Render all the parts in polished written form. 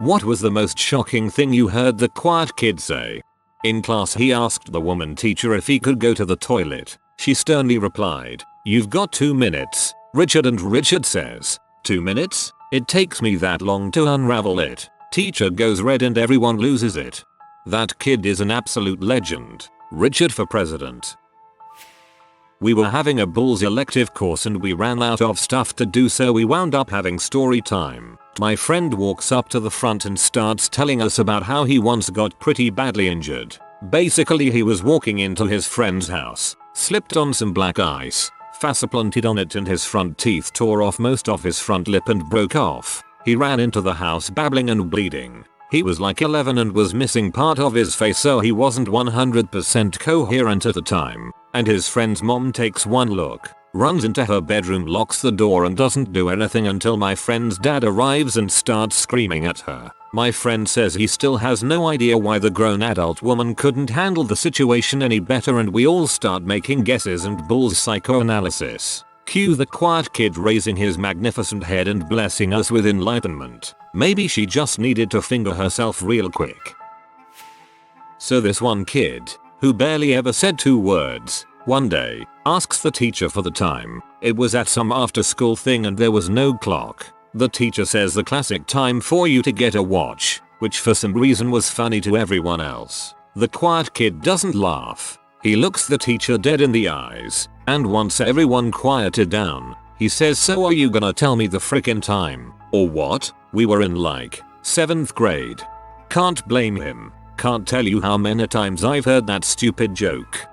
What was the most shocking thing you heard the quiet kid say? In class he asked the woman teacher if he could go to the toilet. She sternly replied, "You've got 2 minutes, Richard." And Richard says, "2 minutes? It takes me that long to unravel it." Teacher goes red and everyone loses it. That kid is an absolute legend. Richard for president. We were having a Bulls elective course and we ran out of stuff to do, so we wound up having story time. My friend walks up to the front and starts telling us about how he once got pretty badly injured. Basically he was walking into his friend's house, slipped on some black ice, faceplanted on it and his front teeth tore off most of his front lip and broke off. He ran into the house babbling and bleeding. He was like 11 and was missing part of his face, so he wasn't 100% coherent at the time. And his friend's mom takes one look, runs into her bedroom, locks the door and doesn't do anything until my friend's dad arrives and starts screaming at her. My friend says he still has no idea why the grown adult woman couldn't handle the situation any better, and we all start making guesses and Bull's psychoanalysis. Cue the quiet kid raising his magnificent head and blessing us with enlightenment. Maybe she just needed to finger herself real quick. So this one kid, who barely ever said 2 words, one day, asks the teacher for the time. It was at some after school thing and there was no clock. The teacher says the classic time for you to get a watch, which for some reason was funny to everyone else. The quiet kid doesn't laugh. He looks the teacher dead in the eyes, and once everyone quieted down, he says, "So are you gonna tell me the frickin' time, or what?" We were in like 7th grade. Can't blame him. Can't tell you how many times I've heard that stupid joke.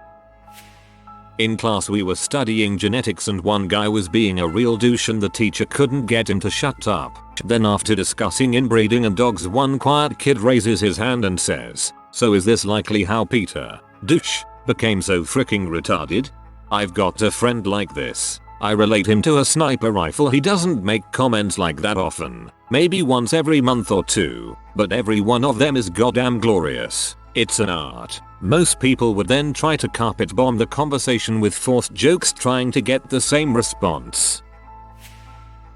In class we were studying genetics and one guy was being a real douche and the teacher couldn't get him to shut up. Then after discussing inbreeding and dogs, one quiet kid raises his hand and says, "So is this likely how Peter, douche, became so freaking retarded? I've got a friend like this. I relate him to a sniper rifle. He doesn't make comments like that often. Maybe once every month or 2, but every one of them is goddamn glorious. It's an art." Most people would then try to carpet bomb the conversation with forced jokes trying to get the same response.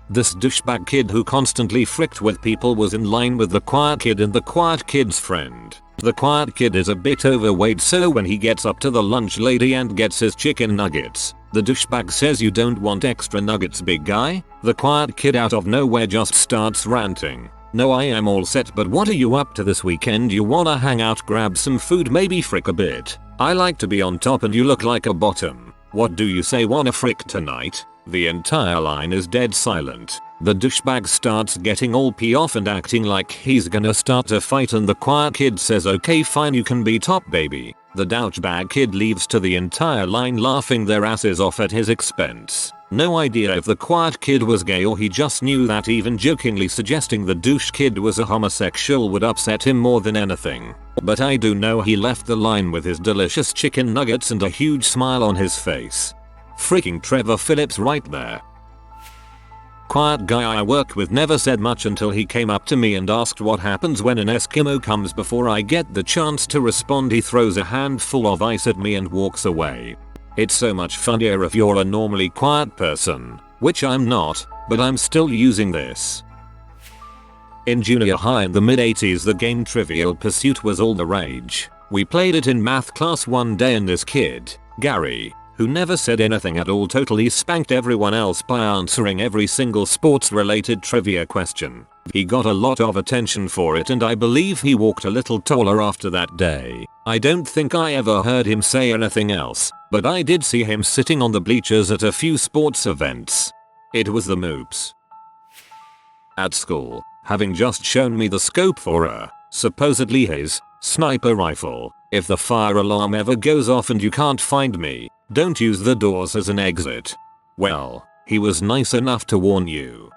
This douchebag kid who constantly fricked with people was in line with the quiet kid and the quiet kid's friend. The quiet kid is a bit overweight, so when he gets up to the lunch lady and gets his chicken nuggets, the douchebag says, "You don't want extra nuggets, big guy?" The quiet kid out of nowhere just starts ranting. "No, I am all set, but what are you up to this weekend? You wanna hang out, grab some food, maybe frick a bit? I like to be on top and you look like a bottom. What do you say, wanna frick tonight?" The entire line is dead silent. The douchebag starts getting all pee off and acting like he's gonna start a fight, and the quiet kid says, "Okay fine, you can be top, baby." The douchebag kid leaves to the entire line laughing their asses off at his expense. No idea if the quiet kid was gay or he just knew that even jokingly suggesting the douche kid was a homosexual would upset him more than anything. But I do know he left the line with his delicious chicken nuggets and a huge smile on his face. Freaking Trevor Phillips right there. Quiet guy I work with never said much until he came up to me and asked what happens when an Eskimo comes. Before I get the chance to respond, he throws a handful of ice at me and walks away. It's so much funnier if you're a normally quiet person, which I'm not, but I'm still using this. In junior high in the mid-80s, the game Trivial Pursuit was all the rage. We played it in math class one day and this kid, Gary, who never said anything at all, totally spanked everyone else by answering every single sports related trivia question. He got a lot of attention for it and I believe he walked a little taller after that day. I don't think I ever heard him say anything else, but I did see him sitting on the bleachers at a few sports events. It was the moops. At school, having just shown me the scope for supposedly his sniper rifle, if the fire alarm ever goes off and you can't find me, don't use the doors as an exit. Well, he was nice enough to warn you.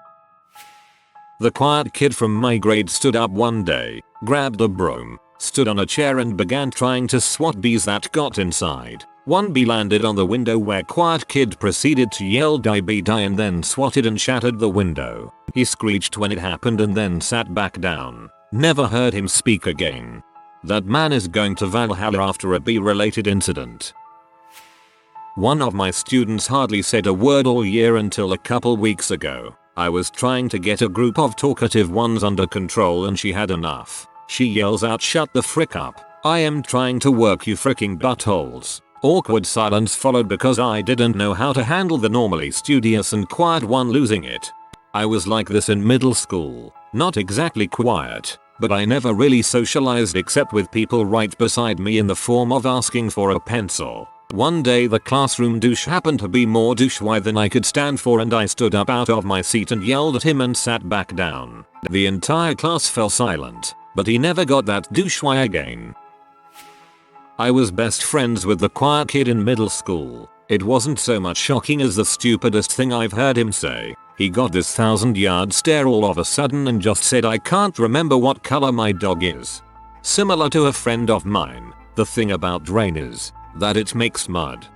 The quiet kid from my grade stood up one day, grabbed a broom, stood on a chair and began trying to swat bees that got inside. One bee landed on the window where quiet kid proceeded to yell "Die bee die" and then swatted and shattered the window. He screeched when it happened and then sat back down. Never heard him speak again. That man is going to Valhalla after a bee related incident. One of my students hardly said a word all year until a couple weeks ago. I was trying to get a group of talkative ones under control and she had enough. She yells out, "Shut the frick up. I am trying to work, you fricking buttholes." Awkward silence followed because I didn't know how to handle the normally studious and quiet one losing it. I was like this in middle school, not exactly quiet, but I never really socialized except with people right beside me in the form of asking for a pencil. One day the classroom douche happened to be more douche-y than I could stand for and I stood up out of my seat and yelled at him and sat back down. The entire class fell silent, but he never got that douche-y again. I was best friends with the quiet kid in middle school. It wasn't so much shocking as the stupidest thing I've heard him say. He got this 1,000-yard stare all of a sudden and just said, "I can't remember what color my dog is." Similar to a friend of mine, the thing about rain is that it makes mud.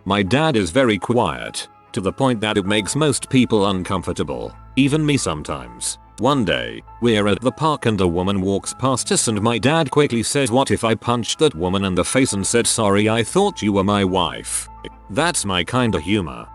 My dad is very quiet, to the point that it makes most people uncomfortable, even me sometimes. One day, we're at the park and a woman walks past us and my dad quickly says, "What if I punched that woman in the face and said, 'Sorry, I thought you were my wife'?" That's my kinda humor.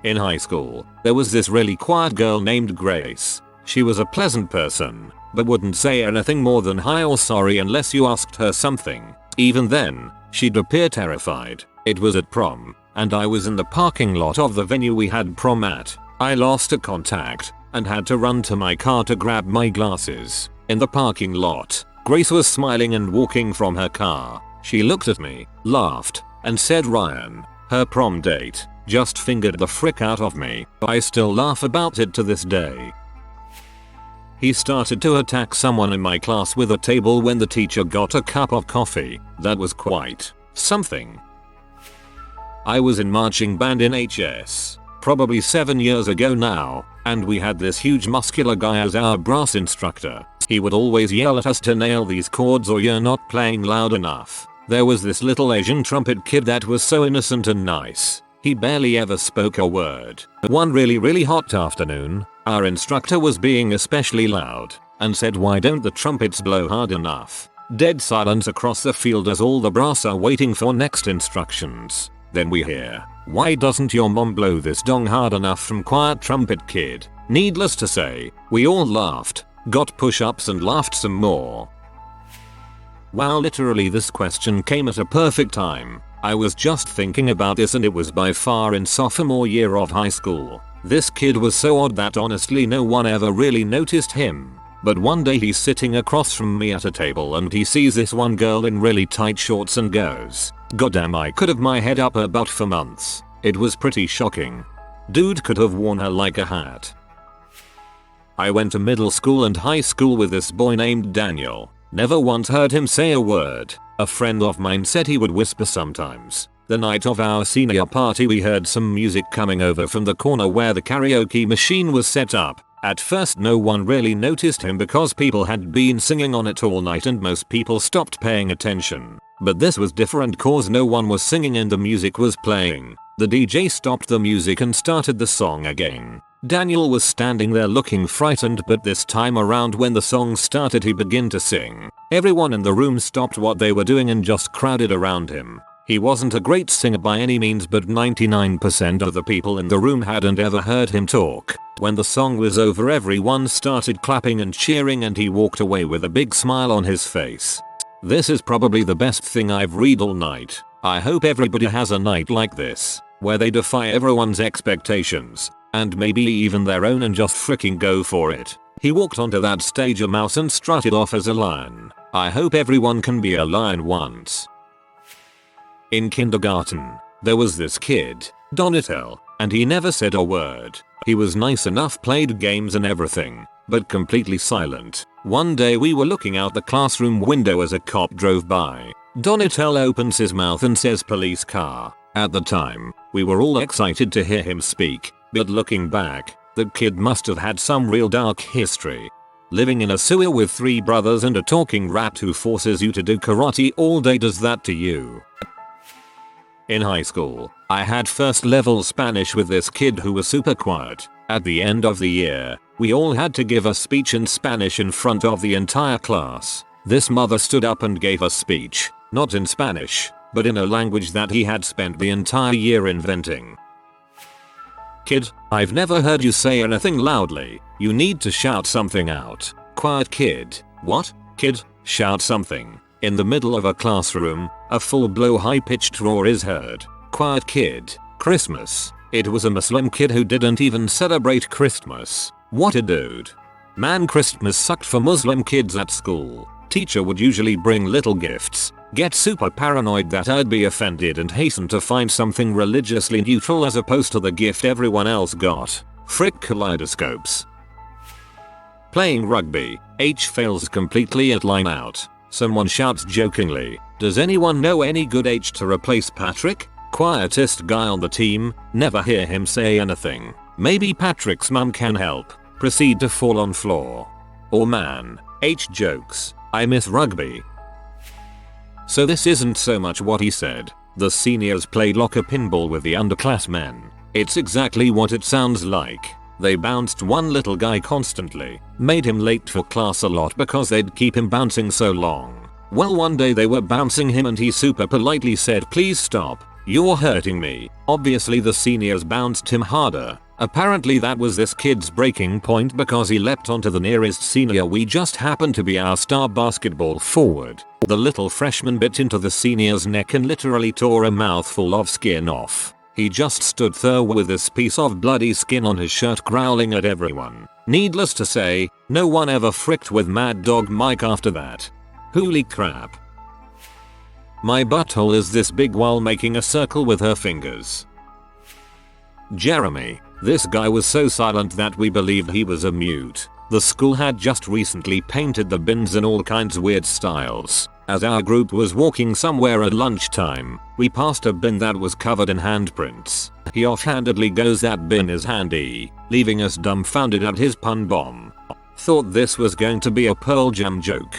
In high school, there was this really quiet girl named Grace. She was a pleasant person, but wouldn't say anything more than hi or sorry unless you asked her something. Even then, she'd appear terrified. It was at prom, and I was in the parking lot of the venue we had prom at. I lost a contact and had to run to my car to grab my glasses. In the parking lot, Grace was smiling and walking from her car. She looked at me, laughed, and said, "Ryan, her prom date just fingered the frick out of me." I still laugh about it to this day. He started to attack someone in my class with a table when the teacher got a cup of coffee. That was quite something. I was in marching band in HS, probably 7 years ago now, and we had this huge muscular guy as our brass instructor. He would always yell at us to nail these chords or you're not playing loud enough. There was this little Asian trumpet kid that was so innocent and nice. He barely ever spoke a word. One really hot afternoon, our instructor was being especially loud and said, "Why don't the trumpets blow hard enough?" Dead silence across the field as all the brass are waiting for next instructions. Then we hear, "Why doesn't your mom blow this dong hard enough?" from quiet trumpet kid. Needless to say, we all laughed, got push-ups and laughed some more. Wow, literally this question came at a perfect time. I was just thinking about this and it was by far in sophomore year of high school. This kid was so odd that honestly no one ever really noticed him. But one day he's sitting across from me at a table and he sees this one girl in really tight shorts and goes, "Goddamn, I could have my head up her butt for months." It was pretty shocking. Dude could have worn her like a hat. I went to middle school and high school with this boy named Daniel. Never once heard him say a word. A friend of mine said he would whisper sometimes. The night of our senior party we heard some music coming over from the corner where the karaoke machine was set up. At first no one really noticed him because people had been singing on it all night and most people stopped paying attention. But this was different cause no one was singing and the music was playing. The DJ stopped the music and started the song again. Daniel was standing there looking frightened, but this time around when the song started he began to sing. Everyone in the room stopped what they were doing and just crowded around him. He wasn't a great singer by any means, but 99% of the people in the room hadn't ever heard him talk. When the song was over everyone started clapping and cheering and he walked away with a big smile on his face. This is probably the best thing I've read all night. I hope everybody has a night like this, where they defy everyone's expectations, and maybe even their own, and just freaking go for it. He walked onto that stage a mouse and strutted off as a lion. I hope everyone can be a lion once. In kindergarten, there was this kid, Donatel, and he never said a word. He was nice enough, played games and everything, but completely silent. One day we were looking out the classroom window as a cop drove by. Donatel opens his mouth and says, "Police car." At the time, we were all excited to hear him speak, but looking back, the kid must have had some real dark history. Living in a sewer with 3 brothers and a talking rat who forces you to do karate all day does that to you. In high school, I had first level Spanish with this kid who was super quiet. At the end of the year, we all had to give a speech in Spanish in front of the entire class. This mother stood up and gave a speech, not in Spanish, but in a language that he had spent the entire year inventing. Kid, I've never heard you say anything loudly. You need to shout something out. Quiet kid. What? Kid? Shout something. In the middle of a classroom, a full-blown high-pitched roar is heard. Quiet kid. Christmas. It was a Muslim kid who didn't even celebrate Christmas. What a dude. Man, Christmas sucked for Muslim kids at school. Teacher would usually bring little gifts, get super paranoid that I'd be offended and hasten to find something religiously neutral as opposed to the gift everyone else got. Frick kaleidoscopes. Playing rugby. H fails completely at line out. Someone shouts jokingly, "Does anyone know any good H to replace Patrick?" Quietest guy on the team, never hear him say anything. Maybe Patrick's mum can help. Proceed to fall on floor. Or man, H jokes, "I miss rugby." So this isn't so much what he said. The seniors played locker pinball with the underclassmen. It's exactly what it sounds like. They bounced one little guy constantly, made him late for class a lot because they'd keep him bouncing so long. Well, one day they were bouncing him and he super politely said, "Please stop, you're hurting me." Obviously the seniors bounced him harder. Apparently that was this kid's breaking point because he leapt onto the nearest senior. We just happened to be our star basketball forward. The little freshman bit into the senior's neck and literally tore a mouthful of skin off. He just stood there with this piece of bloody skin on his shirt growling at everyone. Needless to say, no one ever fricked with Mad Dog Mike after that. Holy crap. My butthole is this big while making a circle with her fingers. Jeremy. This guy was so silent that we believed he was a mute. The school had just recently painted the bins in all kinds weird styles. As our group was walking somewhere at lunchtime, we passed a bin that was covered in handprints. He offhandedly goes, "That bin is handy," leaving us dumbfounded at his pun bomb. Thought this was going to be a Pearl Jam joke.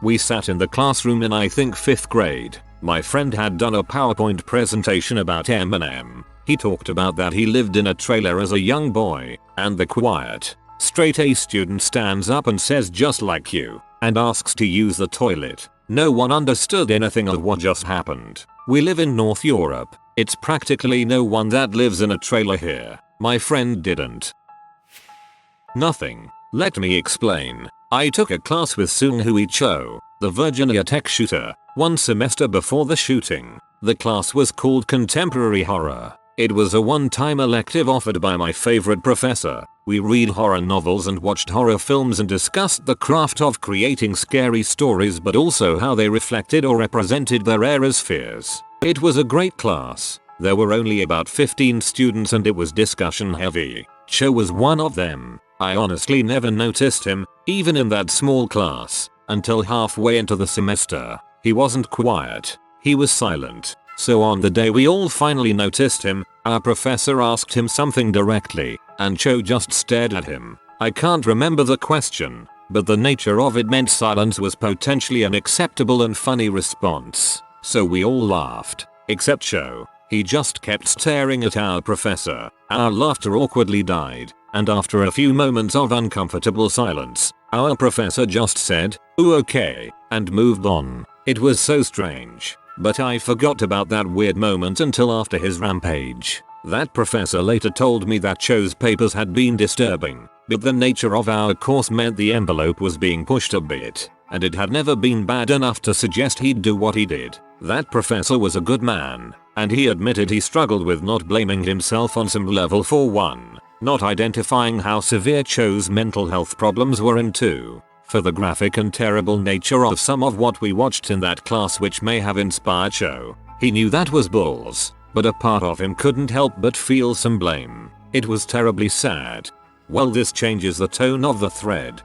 We sat in the classroom in I think 5th grade. My friend had done a PowerPoint presentation about Eminem. He talked about that he lived in a trailer as a young boy, and the quiet, straight A student stands up and says, "Just like you," and asks to use the toilet. No one understood anything of what just happened. We live in North Europe. It's practically no one that lives in a trailer here. My friend didn't. Nothing. Let me explain. I took a class with Sung Hui Cho, the Virginia Tech shooter, one semester before the shooting. The class was called Contemporary Horror. It was a one-time elective offered by my favorite professor. We read horror novels and watched horror films and discussed the craft of creating scary stories, but also how they reflected or represented their era's fears. It was a great class. There were only about 15 students and it was discussion heavy. Cho was one of them. I honestly never noticed him, even in that small class, until halfway into the semester. He wasn't quiet. He was silent. So on the day we all finally noticed him, our professor asked him something directly, and Cho just stared at him. I can't remember the question, but the nature of it meant silence was potentially an acceptable and funny response. So we all laughed, except Cho. He just kept staring at our professor. Our laughter awkwardly died, and after a few moments of uncomfortable silence, our professor just said, "Ooh, okay," and moved on. It was so strange. But I forgot about that weird moment until after his rampage. That professor later told me that Cho's papers had been disturbing, but the nature of our course meant the envelope was being pushed a bit, and it had never been bad enough to suggest he'd do what he did. That professor was a good man, and he admitted he struggled with not blaming himself on some level for one, not identifying how severe Cho's mental health problems were, and two, for the graphic and terrible nature of some of what we watched in that class, which may have inspired Cho. He knew that was bulls, but a part of him couldn't help but feel some blame. It was terribly sad. Well, this changes the tone of the thread.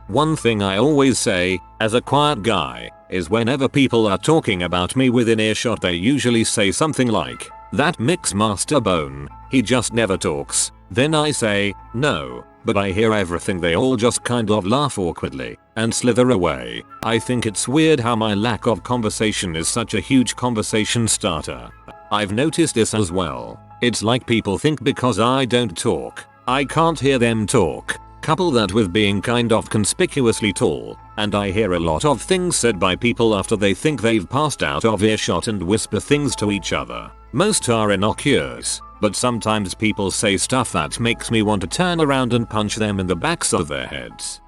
One thing I always say, as a quiet guy, is whenever people are talking about me within earshot, they usually say something like, "That mix master Bone, he just never talks." Then I say, "No, but I hear everything." They all just kind of laugh awkwardly and slither away. I think it's weird how my lack of conversation is such a huge conversation starter. I've noticed this as well. It's like people think because I don't talk, I can't hear them talk. Couple that with being kind of conspicuously tall, and I hear a lot of things said by people after they think they've passed out of earshot and whisper things to each other. Most are innocuous, but sometimes people say stuff that makes me want to turn around and punch them in the backs of their heads.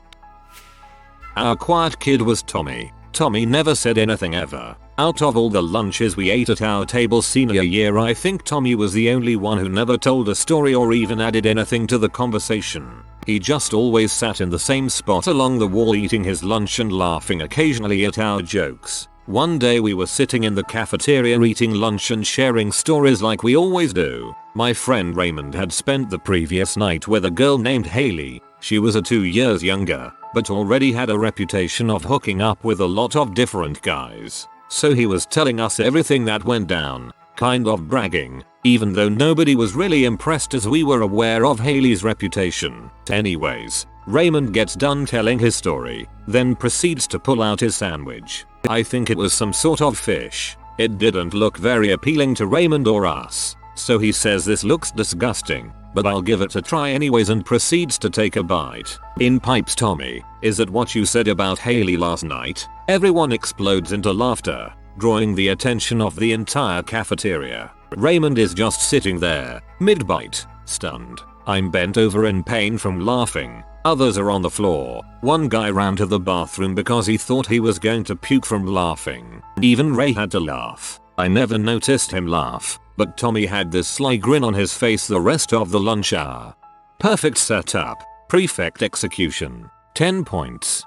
Our quiet kid was Tommy. Tommy never said anything ever. Out of all the lunches we ate at our table senior year, I think Tommy was the only one who never told a story or even added anything to the conversation. He just always sat in the same spot along the wall eating his lunch and laughing occasionally at our jokes. One day we were sitting in the cafeteria eating lunch and sharing stories like we always do. My friend Raymond had spent the previous night with a girl named Haley. She was 2 years younger, but already had a reputation of hooking up with a lot of different guys. So he was telling us everything that went down, kind of bragging, even though nobody was really impressed as we were aware of Haley's reputation. Anyways, Raymond gets done telling his story, then proceeds to pull out his sandwich. I think it was some sort of fish. It didn't look very appealing to Raymond or us, so he says this looks disgusting, but I'll give it a try anyways and proceeds to take a bite. In pipes Tommy, "Is that what you said about Haley last night?" Everyone explodes into laughter, drawing the attention of the entire cafeteria. Raymond is just sitting there, mid-bite, stunned. I'm bent over in pain from laughing. Others are on the floor. One guy ran to the bathroom because he thought he was going to puke from laughing. Even Ray had to laugh. I never noticed him laugh, but Tommy had this sly grin on his face the rest of the lunch hour. Perfect setup. Perfect execution. 10 points.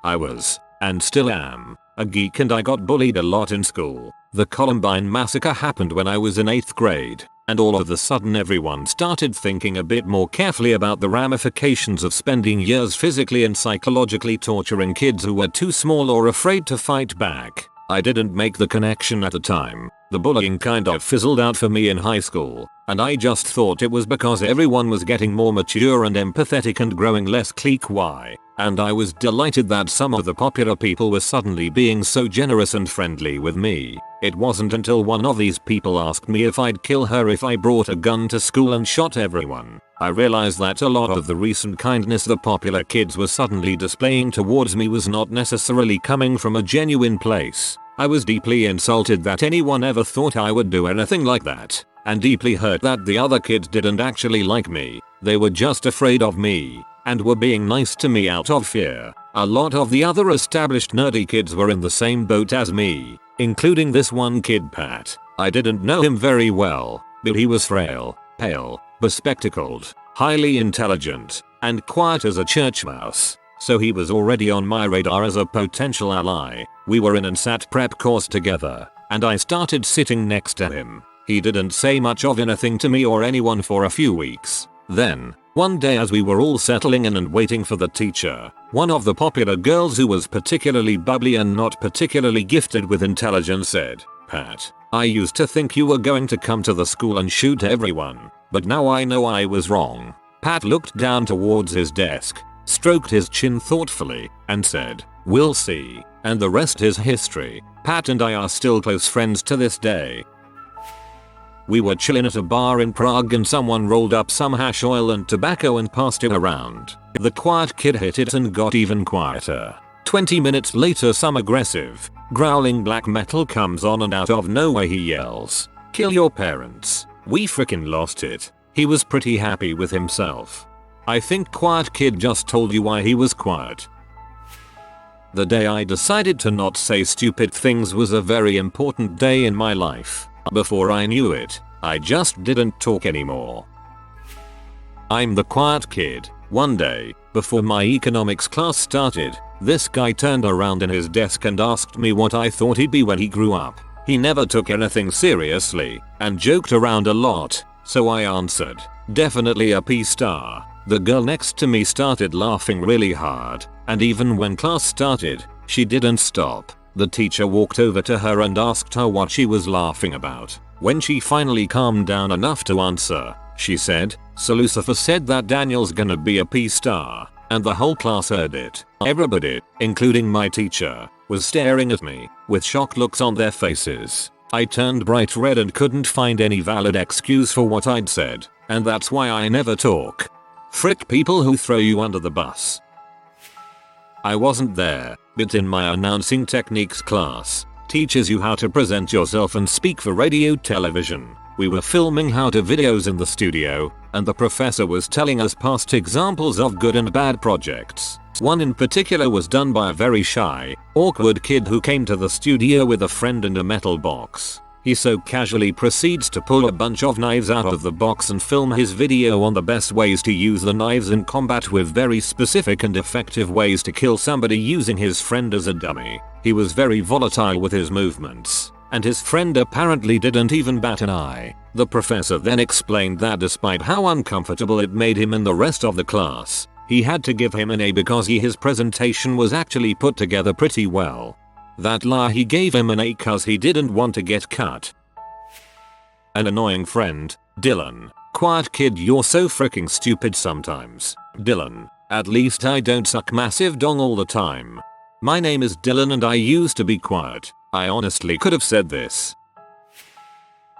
I was, and still am, a geek and I got bullied a lot in school. The Columbine massacre happened when I was in 8th grade, and all of a sudden everyone started thinking a bit more carefully about the ramifications of spending years physically and psychologically torturing kids who were too small or afraid to fight back. I didn't make the connection at the time. The bullying kind of fizzled out for me in high school, and I just thought it was because everyone was getting more mature and empathetic and growing less clique-y. And I was delighted that some of the popular people were suddenly being so generous and friendly with me. It wasn't until one of these people asked me if I'd kill her if I brought a gun to school and shot everyone. I realized that a lot of the recent kindness the popular kids were suddenly displaying towards me was not necessarily coming from a genuine place. I was deeply insulted that anyone ever thought I would do anything like that, and deeply hurt that the other kids didn't actually like me. They were just afraid of me, and were being nice to me out of fear. A lot of the other established nerdy kids were in the same boat as me, including this one kid Pat. I didn't know him very well, but he was frail, pale, bespectacled, highly intelligent, and quiet as a church mouse. So he was already on my radar as a potential ally. We were in an SAT prep course together, and I started sitting next to him. He didn't say much of anything to me or anyone for a few weeks. Then, one day as we were all settling in and waiting for the teacher, one of the popular girls who was particularly bubbly and not particularly gifted with intelligence said, "Pat, I used to think you were going to come to the school and shoot everyone, but now I know I was wrong." Pat looked down towards his desk, stroked his chin thoughtfully, and said, "We'll see," and the rest is history. Pat and I are still close friends to this day. We were chilling at a bar in Prague and someone rolled up some hash oil and tobacco and passed it around. The quiet kid hit it and got even quieter. 20 minutes later some aggressive, growling black metal comes on and out of nowhere he yells, "Kill your parents." We frickin' lost it. He was pretty happy with himself. I think quiet kid just told you why he was quiet. The day I decided to not say stupid things was a very important day in my life. Before I knew it, I just didn't talk anymore. I'm the quiet kid. One day, before my economics class started, this guy turned around in his desk and asked me what I thought he'd be when he grew up. He never took anything seriously and joked around a lot, so I answered, "Definitely a P-star." The girl next to me started laughing really hard, and even when class started, she didn't stop. The teacher walked over to her and asked her what she was laughing about. When she finally calmed down enough to answer, she said, "So Lucifer said that Daniel's gonna be a P-star," and the whole class heard it. Everybody, including my teacher, was staring at me, with shocked looks on their faces. I turned bright red and couldn't find any valid excuse for what I'd said, and that's why I never talk. Frick people who throw you under the bus. I wasn't there, but in my announcing techniques class, Teaches you how to present yourself and speak for radio television. We were filming how-to videos in the studio, and the professor was telling us past examples of good and bad projects. One in particular was done by a very shy, awkward kid who came to the studio with a friend and a metal box. He so casually proceeds to pull a bunch of knives out of the box and film his video on the best ways to use the knives in combat with very specific and effective ways to kill somebody using his friend as a dummy. He was very volatile with his movements, and his friend apparently didn't even bat an eye. The professor then explained that despite how uncomfortable it made him and the rest of the class, he had to give him an A because his presentation was actually put together pretty well. That lie, he gave him an A cause he didn't want to get cut. An annoying friend, Dylan. Quiet kid, you're so freaking stupid sometimes. Dylan, at least I don't suck massive dong all the time. My name is Dylan and I used to be quiet. I honestly could have said this.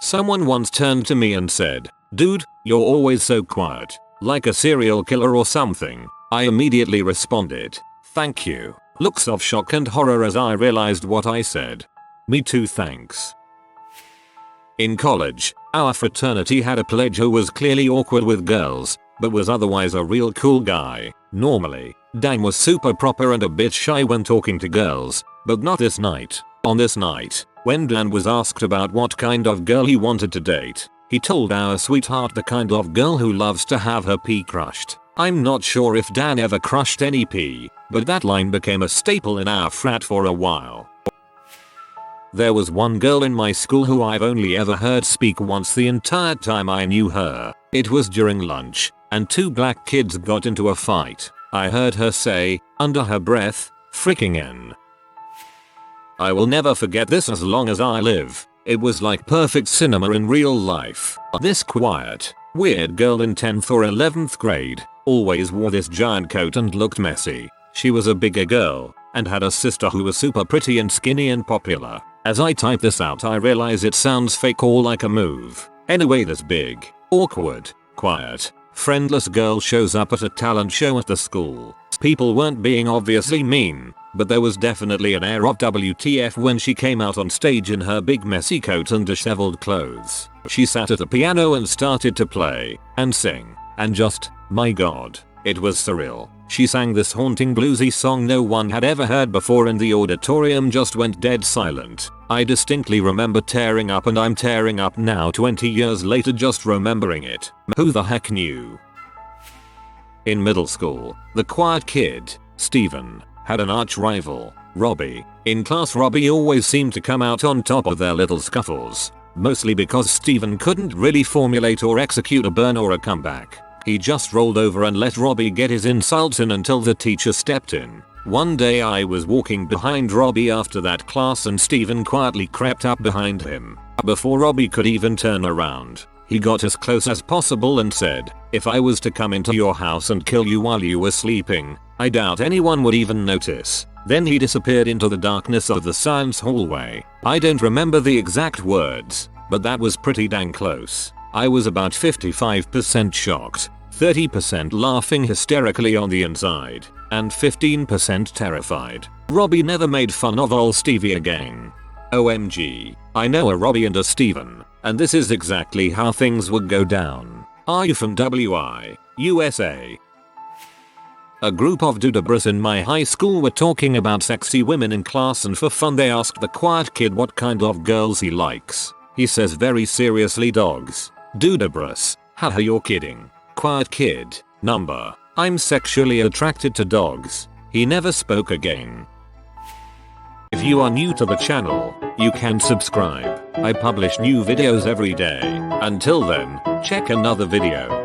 Someone once turned to me and said, "Dude, you're always so quiet, like a serial killer or something." I immediately responded, "Thank you." Looks of shock and horror as I realized what I said. Me too, thanks. In college, our fraternity had a pledge who was clearly awkward with girls, but was otherwise a real cool guy. Normally, Dan was super proper and a bit shy when talking to girls, but not this night. On this night, when Dan was asked about what kind of girl he wanted to date, he told our sweetheart the kind of girl who loves to have her pee crushed. I'm not sure if Dan ever crushed any pee, but that line became a staple in our frat for a while. There was one girl in my school who I've only ever heard speak once the entire time I knew her. It was during lunch, and two black kids got into a fight. I heard her say, under her breath, "Fricking N." I will never forget this as long as I live. It was like perfect cinema in real life. This quiet, weird girl in 10th or 11th grade always wore this giant coat and looked messy. She was a bigger girl and had a sister who was super pretty and skinny and popular. As I type this out, I realize it sounds fake or like a move. Anyway, this big, awkward, quiet, friendless girl shows up at a talent show at the school. People weren't being obviously mean, but there was definitely an air of WTF when she came out on stage in her big messy coat and disheveled clothes. She sat at a piano and started to play and sing, and just, my god, it was surreal. She sang this haunting bluesy song no one had ever heard before and the auditorium just went dead silent. I distinctly remember tearing up, and I'm tearing up now 20 years later just remembering it. Who the heck knew? In middle school, the quiet kid, Steven, had an arch rival, Robbie. In class, Robbie always seemed to come out on top of their little scuffles, mostly because Steven couldn't really formulate or execute a burn or a comeback. He just rolled over and let Robbie get his insults in until the teacher stepped in. One day I was walking behind Robbie after that class and Steven quietly crept up behind him. Before Robbie could even turn around, he got as close as possible and said, "If I was to come into your house and kill you while you were sleeping, I doubt anyone would even notice." Then he disappeared into the darkness of the science hallway. I don't remember the exact words, but that was pretty dang close. I was about 55% shocked, 30% laughing hysterically on the inside, and 15% terrified. Robbie never made fun of old Stevie again. OMG, I know a Robbie and a Steven, and this is exactly how things would go down. Are you from WI, USA? A group of dudabras in my high school were talking about sexy women in class, and for fun they asked the quiet kid what kind of girls he likes. He says very seriously, dogs. Dudabras, haha, you're kidding. Quiet kid, number. I'm sexually attracted to dogs. He never spoke again. If you are new to the channel, you can subscribe. I publish new videos every day. Until then, check another video.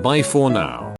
Bye for now.